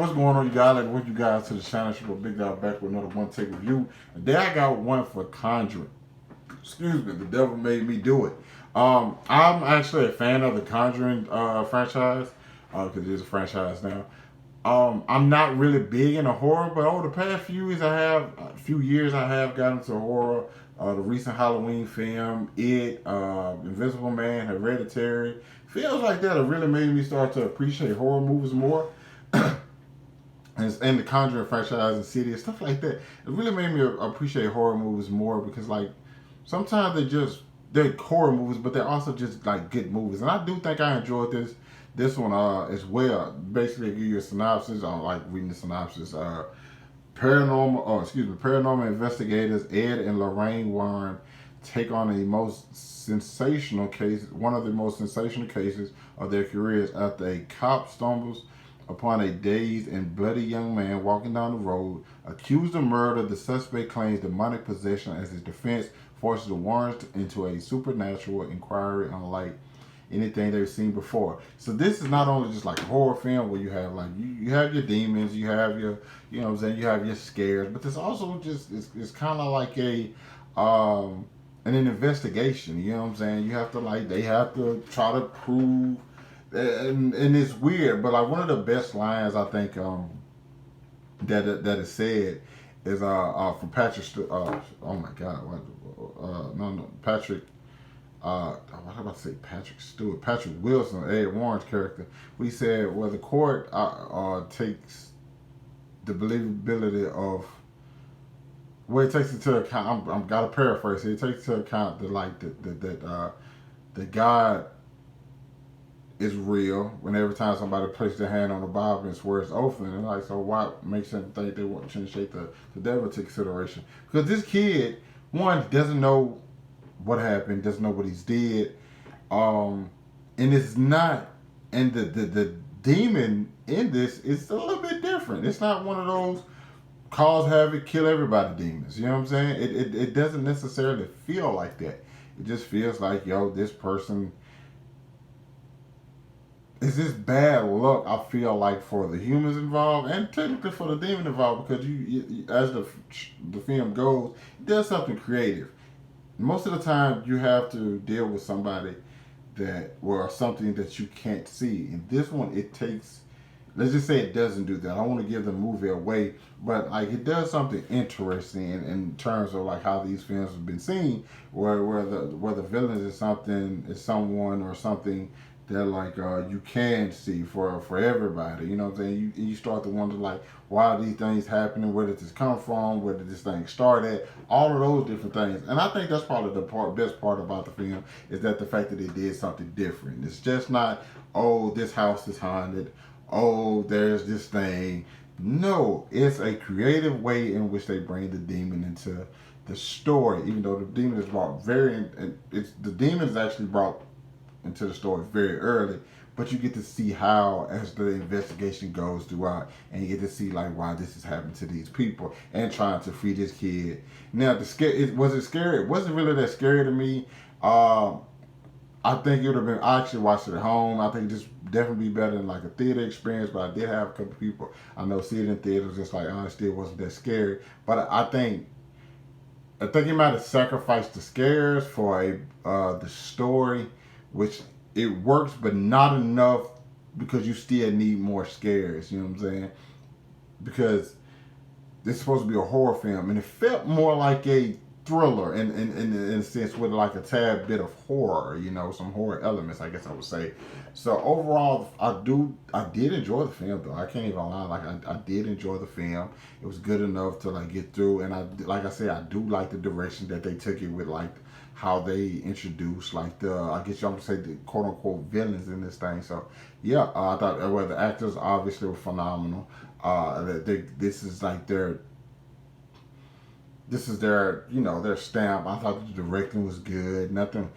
What's going on, you guys? Like, welcome you guys to the channel. It's your boy Big Dog back with another one take review. Today I got one for Conjuring. Excuse me, the devil made me do it. I'm actually a fan of the Conjuring franchise because it is a franchise now. I'm not really big into horror, but over the past few years I have gotten into horror. The recent Halloween film, It, Invisible Man, Hereditary, feels like that have really made me start to appreciate horror movies more. And the Conjuring franchise and City and stuff like that. It really made me appreciate horror movies more because like sometimes they're horror movies, but they're also just like good movies. And I do think I enjoyed this one as well. Basically, I give you a synopsis. I don't like reading the synopsis. Paranormal investigators Ed and Lorraine Warren take on one of the most sensational cases of their careers after a cop stumbles upon a dazed and bloody young man walking down the road. Accused of murder, the suspect claims demonic possession as his defense forces the Warrens into a supernatural inquiry unlike anything they've seen before. So this is not only just like a horror film where you have like you have your demons, you have your you have your scares, but it's also just it's kind of like an investigation. You know what I'm saying? You have to they have to try to prove and it's weird, but like one of the best lines I think that is said is from Patrick. Oh my God, no Patrick. I was about to say Patrick Stewart, Patrick Wilson, Ed Warren's character. We said, well, the court takes the believability of. Well, it takes into account. I'm gotta paraphrase it. It takes into account that God is real when every time somebody places their hand on the Bible and swears oath, and like, so why makes them think they want to take the devil into consideration? Because this kid, one, doesn't know what happened, doesn't know what he's did, and it's not, and the demon in this is a little bit different. It's not one of those cause havoc, kill everybody demons. You know what I'm saying? It doesn't necessarily feel like that. It just feels like, yo, this person is this bad luck. I feel like for the humans involved and technically for the demon involved, because you as the film goes, it does something creative. Most of the time, you have to deal with somebody something that you can't see. In this one, it takes. Let's just say it doesn't do that. I don't want to give the movie away, but like it does something interesting in terms of like how these films have been seen, where the villain is someone or something that like you can see for everybody. You know what I'm saying? You start to wonder like why are these things happening? Where did this come from? Where did this thing start at? All of those different things. And I think that's probably the best part about the film is that the fact that it did something different. It's just not, oh, this house is haunted. Oh, there's this thing. No, it's a creative way in which they bring the demon into the story. Even though the demon is brought the demon is actually brought into the story very early, but you get to see how as the investigation goes throughout, and you get to see like why this is happening to these people and trying to free this kid. Now, was it scary? It wasn't really that scary to me. I think it would have been. I actually watched it at home. I think this definitely be better than like a theater experience. But I did have a couple people I know see it in theaters. Just like, oh, it still wasn't that scary. But I think he might have sacrificed the scares for the story, which it works, but not enough because you still need more scares. You know what I'm saying? Because it's supposed to be a horror film, and it felt more like a thriller in a sense with like a tad bit of horror, some horror elements, I guess I would say. So overall, I did enjoy the film though. I can't even lie, like I did enjoy the film. It was good enough to like get through, and like I said, I do like the direction that they took it with, like how they introduced like I guess y'all would say the quote unquote villains in this thing. So yeah, I thought the actors obviously were phenomenal. This is like their their stamp. I thought the directing was good. Nothing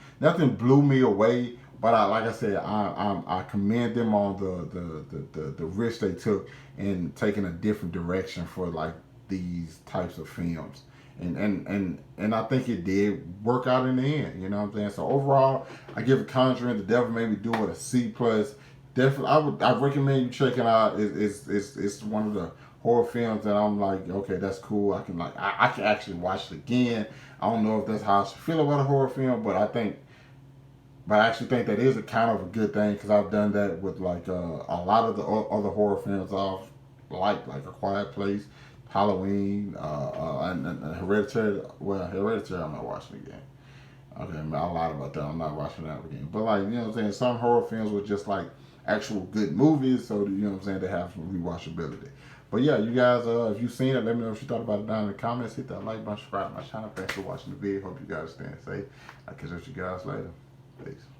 blew me away. But like I said, I commend them on the risk they took in taking a different direction for like these types of films. And I think it did work out in the end. You know what I'm saying? So overall, I give The Conjuring, The Devil Made Me Do It, a C plus. definitely, I recommend you checking out. It's one of the horror films that I'm like, okay, that's cool. I can actually watch it again. I don't know if that's how I should feel about a horror film, but I actually think that is a kind of a good thing because I've done that with like a lot of the other horror films I've like A Quiet Place, Halloween, and Hereditary. Well, Hereditary, I'm not watching again. Okay, I lied about that. I'm not watching that again. But like, you know what I'm saying? Some horror films were just like actual good movies, so you know what I'm saying, they have some rewatchability. But yeah, you guys, if you've seen it, let me know what you thought about it down in the comments. Hit that like button, subscribe to my channel. Thanks for watching the video. Hope you guys are staying safe. I'll catch up with you guys later. Peace.